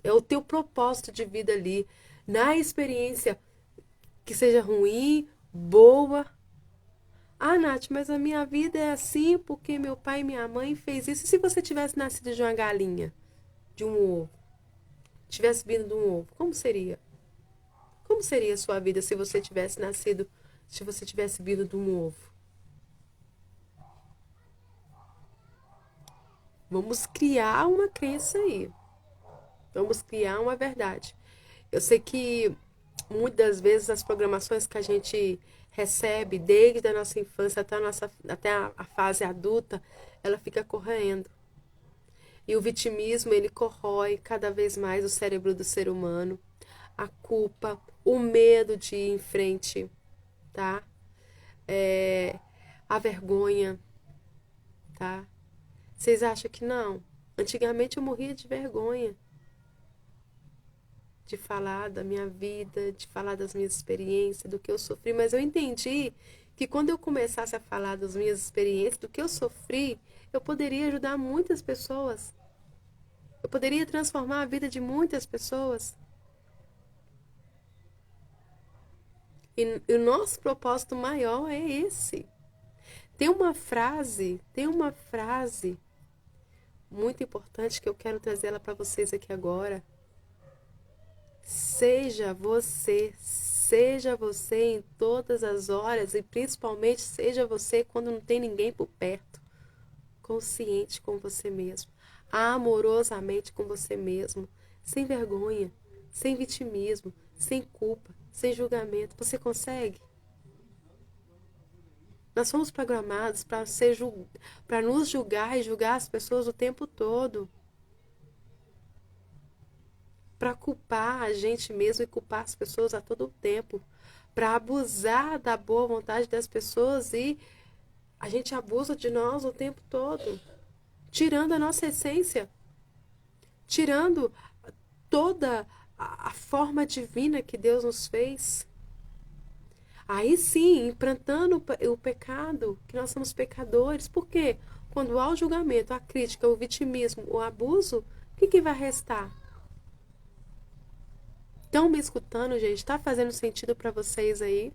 Speaker 1: É o teu propósito de vida ali, na experiência que seja ruim, boa. Ah, Nath, mas a minha vida é assim porque meu pai e minha mãe fez isso. E se você tivesse nascido de uma galinha, de um ovo, tivesse vindo de um ovo, como seria? Como seria a sua vida se você tivesse nascido, se você tivesse vindo de um ovo? Vamos criar uma crença aí. Vamos criar uma verdade. Eu sei que muitas das vezes as programações que a gente recebe desde a nossa infância até a fase adulta, ela fica correndo. E o vitimismo, ele corrói cada vez mais o cérebro do ser humano. A culpa, o medo de ir em frente, tá? A vergonha, tá? Vocês acham que não? Antigamente eu morria de vergonha de falar da minha vida, de falar das minhas experiências, do que eu sofri, mas eu entendi que quando eu começasse a falar das minhas experiências, do que eu sofri, eu poderia ajudar muitas pessoas. Eu poderia transformar a vida de muitas pessoas. E o nosso propósito maior é esse. Tem uma frase muito importante que eu quero trazer ela para vocês aqui agora. Seja você em todas as horas e principalmente seja você quando não tem ninguém por perto. Consciente com você mesmo, amorosamente com você mesmo, sem vergonha, sem vitimismo, sem culpa, sem julgamento. Você consegue? Nós somos programados para nos julgar e julgar as pessoas o tempo todo. Para culpar a gente mesmo e culpar as pessoas a todo tempo. Para abusar da boa vontade das pessoas e a gente abusa de nós o tempo todo. Tirando a nossa essência. Tirando toda a forma divina que Deus nos fez. Aí sim, implantando o pecado, que nós somos pecadores. Por quê? Quando há o julgamento, a crítica, o vitimismo, o abuso, o que vai restar? Estão me escutando, gente? Está fazendo sentido para vocês aí?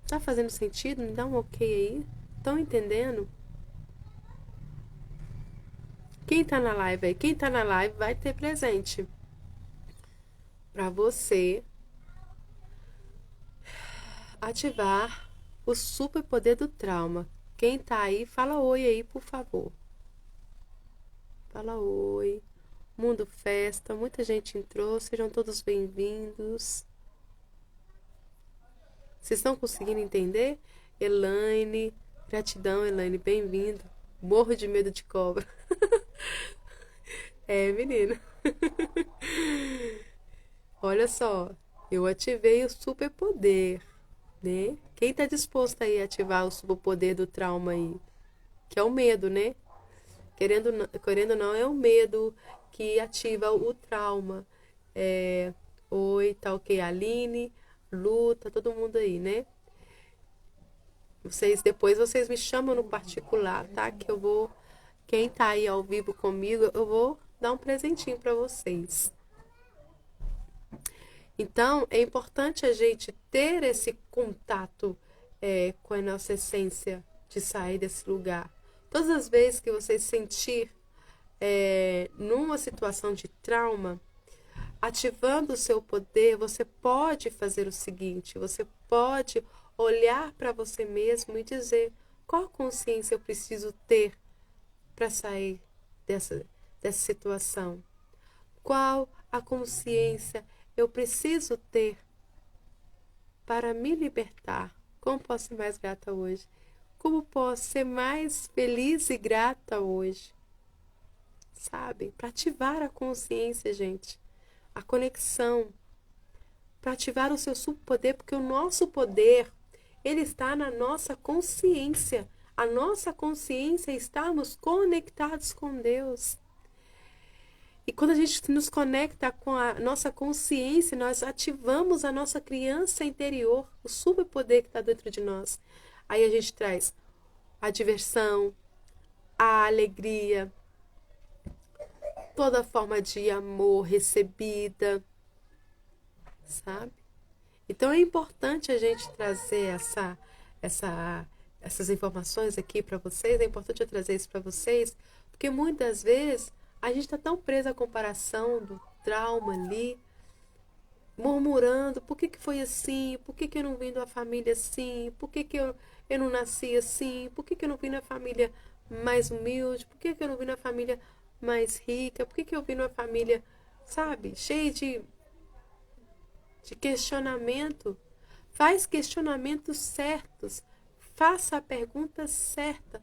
Speaker 1: Tá fazendo sentido? Me dá um ok aí. Estão entendendo? Quem tá na live aí? Quem tá na live vai ter presente para você ativar o superpoder do trauma. Quem tá aí, fala oi aí, por favor. Fala oi. Mundo Festa, muita gente entrou, sejam todos bem-vindos. Vocês estão conseguindo entender? Elaine, gratidão, Elaine, bem-vindo. Morro de medo de cobra. É, menina. Olha só, eu ativei o superpoder, né? Quem tá disposto aí a ativar o superpoder do trauma aí? Que é o medo, né? Querendo ou não, é o medo que ativa o trauma. É, oi, tá ok, Aline, Lu, tá todo mundo aí, né? Depois vocês me chamam no particular, tá? Que eu vou, quem tá aí ao vivo comigo, eu vou dar um presentinho para vocês. Então, é importante a gente ter esse contato com a nossa essência de sair desse lugar. Todas as vezes que você sentir numa situação de trauma, ativando o seu poder, você pode fazer o seguinte: você pode olhar para você mesmo e dizer qual consciência eu preciso ter para sair dessa situação. Qual a consciência eu preciso ter para me libertar? Como posso ser mais grata hoje? Como posso ser mais feliz e grata hoje? Sabe? Para ativar a consciência, gente. A conexão. Para ativar o seu superpoder, porque o nosso poder, ele está na nossa consciência. A nossa consciência é estarmos conectados com Deus. E quando a gente nos conecta com a nossa consciência, nós ativamos a nossa criança interior, o superpoder que está dentro de nós. Aí a gente traz a diversão, a alegria, toda forma de amor recebida, sabe? Então é importante a gente trazer essas informações aqui para vocês, é importante eu trazer isso para vocês, porque muitas vezes a gente está tão preso à comparação do trauma ali, murmurando, por que foi assim? Por que eu não vim de uma família assim? Por que eu não nasci assim? Por que eu não vim na família mais humilde? Por que eu não vim na família mais rica? Por que eu vim numa família, sabe, cheia de questionamento? Faz questionamentos certos. Faça a pergunta certa.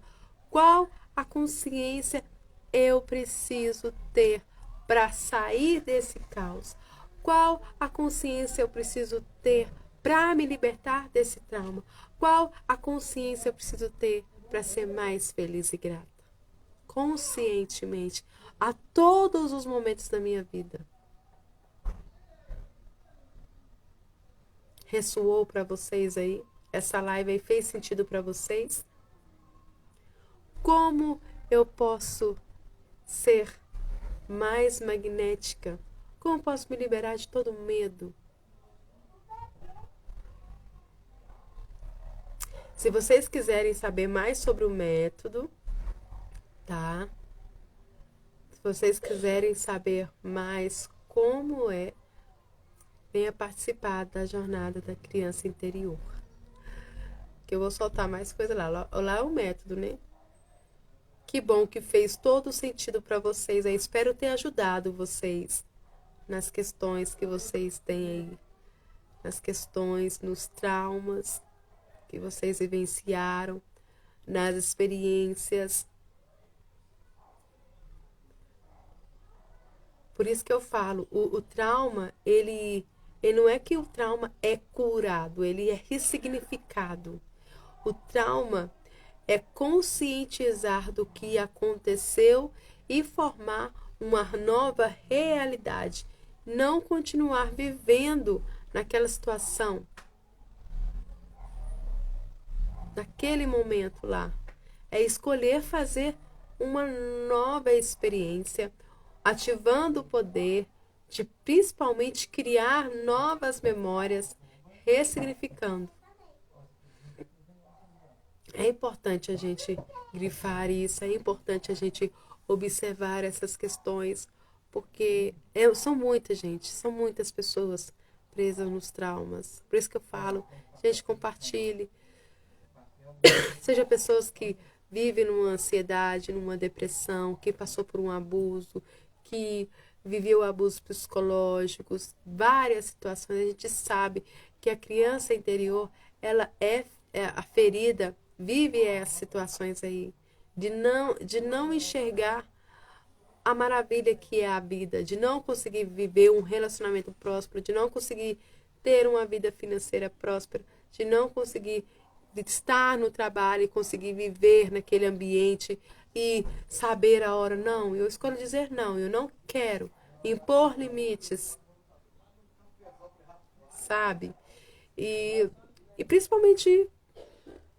Speaker 1: Qual a consciência eu preciso ter para sair desse caos? Qual a consciência eu preciso ter para me libertar desse trauma? Qual a consciência eu preciso ter para ser mais feliz e grata? Conscientemente, a todos os momentos da minha vida. Ressoou para vocês aí? Essa live aí fez sentido para vocês? Como eu posso ser mais magnética? Como posso me liberar de todo medo? Se vocês quiserem saber mais sobre o método, tá? Se vocês quiserem saber mais como é, venha participar da jornada da criança interior. Que eu vou soltar mais coisa lá. Lá é o método, né? Que bom que fez todo sentido para vocês. Eu espero ter ajudado vocês nas questões que vocês têm aí. Nas questões, nos traumas que vocês vivenciaram, nas experiências. Por isso que eu falo, o trauma, ele não é que o trauma é curado, ele é ressignificado. O trauma é conscientizar do que aconteceu e formar uma nova realidade. Não continuar vivendo naquela situação. naquele momento lá. É escolher fazer uma nova experiência, ativando o poder de principalmente criar novas memórias, ressignificando. É importante a gente grifar isso, é importante a gente observar essas questões, porque são muita gente, são muitas pessoas presas nos traumas. Por isso que eu falo, gente, compartilhe. Seja pessoas que vivem numa ansiedade, numa depressão, que passou por um abuso, que viveu abusos psicológicos, várias situações. A gente sabe que a criança interior, ela é a ferida, vive essas situações aí, de não enxergar a maravilha que é a vida, de não conseguir viver um relacionamento próspero, de não conseguir ter uma vida financeira próspera, de não conseguir estar no trabalho e conseguir viver naquele ambiente e saber a hora. Não, eu escolho dizer não, eu não quero impor limites, sabe? E principalmente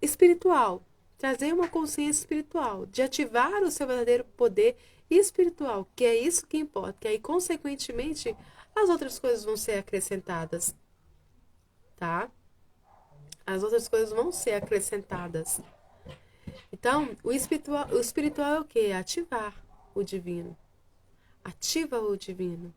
Speaker 1: espiritual, trazer uma consciência espiritual, de ativar o seu verdadeiro poder espiritual, que é isso que importa, que aí, consequentemente, as outras coisas vão ser acrescentadas, tá? As outras coisas vão ser acrescentadas. Então, o espiritual é o quê? Ativar o divino. Ativa o divino.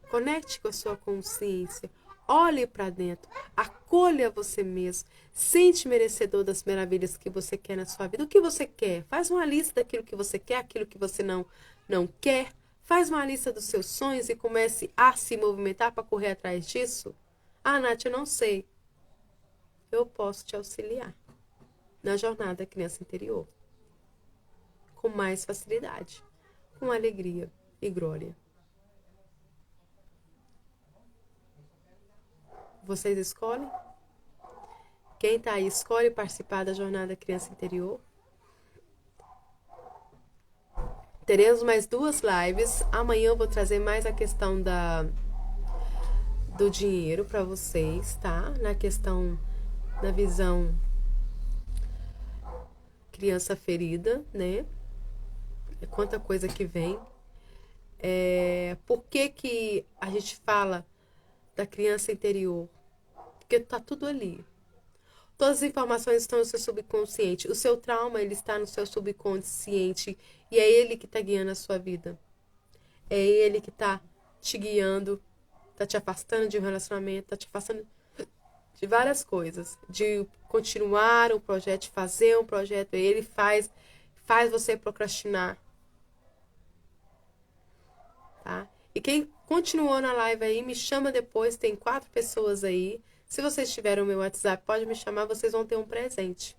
Speaker 1: Conecte com a sua consciência. Olhe para dentro. Acolha você mesmo. Sente merecedor das maravilhas que você quer na sua vida. O que você quer? Faz uma lista daquilo que você quer, aquilo que você não quer. Faz uma lista dos seus sonhos e comece a se movimentar para correr atrás disso. Ah, Nath, eu não sei. Eu posso te auxiliar na jornada criança interior. Com mais facilidade. Com alegria e glória. Vocês escolhem? Quem está aí escolhe participar da jornada criança interior. Teremos mais 2 lives. Amanhã eu vou trazer mais a questão do dinheiro para vocês, tá? Na visão criança ferida, né? Quanta coisa que vem. Por que a gente fala da criança interior? Porque tá tudo ali. Todas as informações estão no seu subconsciente. O seu trauma, ele está no seu subconsciente. E é ele que está guiando a sua vida. É ele que está te guiando, está te afastando de um relacionamento, está te afastando de várias coisas. De continuar um projeto, de fazer um projeto. Ele faz você procrastinar. Tá? E quem continuou na live aí, me chama depois. Tem 4 pessoas aí. Se vocês tiverem o meu WhatsApp, pode me chamar, vocês vão ter um presente,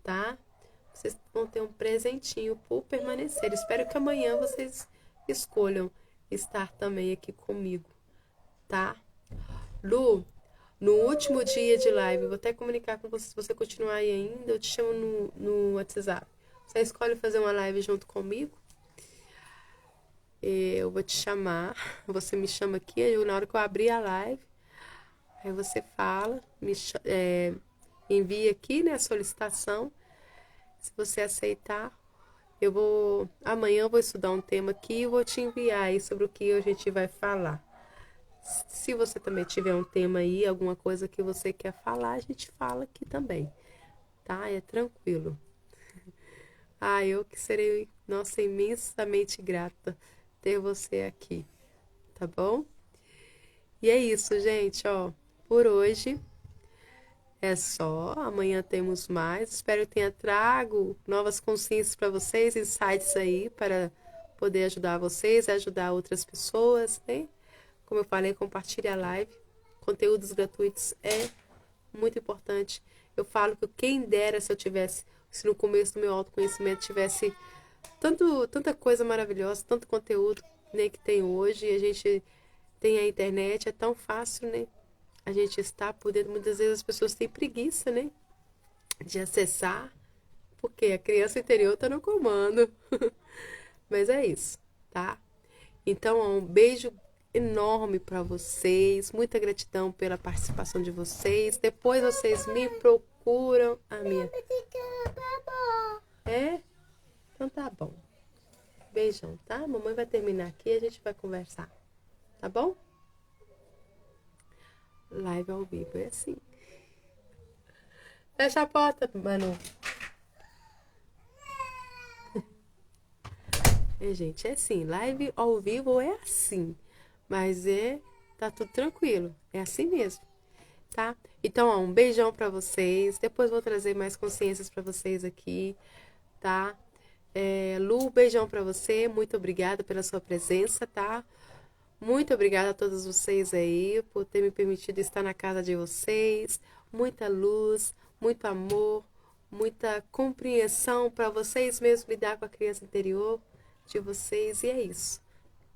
Speaker 1: tá? Vocês vão ter um presentinho por permanecer. Espero que amanhã vocês escolham estar também aqui comigo, tá? Lu, no último dia de live, vou até comunicar com você, se você continuar aí ainda, eu te chamo no WhatsApp. Você escolhe fazer uma live junto comigo? Eu vou te chamar, você me chama aqui, na hora que eu abrir a live, aí você fala, envia aqui, né, a solicitação. Se você aceitar, amanhã eu vou estudar um tema aqui e vou te enviar aí sobre o que a gente vai falar. Se você também tiver um tema aí, alguma coisa que você quer falar, a gente fala aqui também, tá? É tranquilo. Eu que serei, nossa, imensamente grata ter você aqui, tá bom? E é isso, gente, ó. Por hoje é só. Amanhã temos mais. Espero que tenha trago novas consciências para vocês, insights aí para poder ajudar vocês, ajudar outras pessoas, né? Como eu falei, compartilhe a live. Conteúdos gratuitos é muito importante. Eu falo que quem dera se no começo do meu autoconhecimento tivesse tanta coisa maravilhosa, tanto conteúdo, né, que tem hoje. E a gente tem a internet, é tão fácil, né? A gente está por dentro. Muitas vezes as pessoas têm preguiça, né? De acessar, porque a criança interior está no comando. Mas é isso, tá? Então, um beijo enorme para vocês. Muita gratidão pela participação de vocês. Depois vocês me procuram procuram a minha. É? Então tá bom. Beijão, tá? Mamãe vai terminar aqui e a gente vai conversar. Tá bom? Live ao vivo é assim. Fecha a porta, Manu. Gente, é assim. Live ao vivo é assim. Mas tá tudo tranquilo. É assim mesmo. Tá? Então, ó, um beijão pra vocês. Depois vou trazer mais consciências pra vocês aqui, tá? Lu, beijão pra você. Muito obrigada pela sua presença, tá? Muito obrigada a todos vocês aí por ter me permitido estar na casa de vocês. Muita luz, muito amor, muita compreensão para vocês mesmos lidar com a criança interior de vocês. E é isso,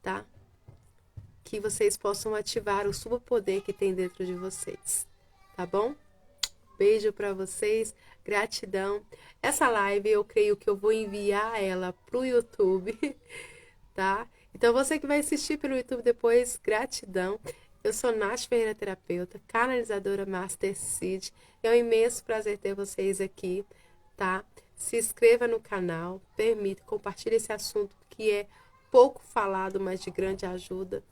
Speaker 1: tá? Que vocês possam ativar o superpoder que tem dentro de vocês, tá bom? Beijo para vocês, gratidão. Essa live eu creio que eu vou enviar ela pro YouTube, tá? Então você que vai assistir pelo YouTube depois, gratidão. Eu sou Nath Ferreira, terapeuta, canalizadora Master Seed. É um imenso prazer ter vocês aqui, tá? Se inscreva no canal, compartilhe esse assunto que é pouco falado, mas de grande ajuda,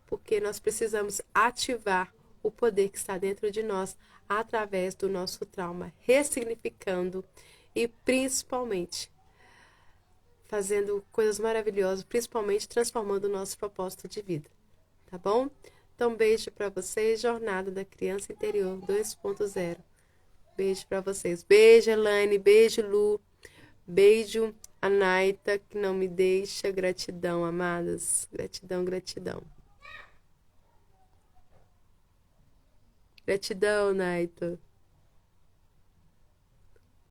Speaker 1: porque nós precisamos ativar o poder que está dentro de nós através do nosso trauma, ressignificando e principalmente fazendo coisas maravilhosas, principalmente transformando o nosso propósito de vida, tá bom? Então, beijo para vocês, Jornada da Criança Interior 2.0. Beijo para vocês. Beijo, Elaine, beijo, Lu, beijo, Anaita, que não me deixa. Gratidão, amadas. Gratidão, gratidão. Gratidão, Naita.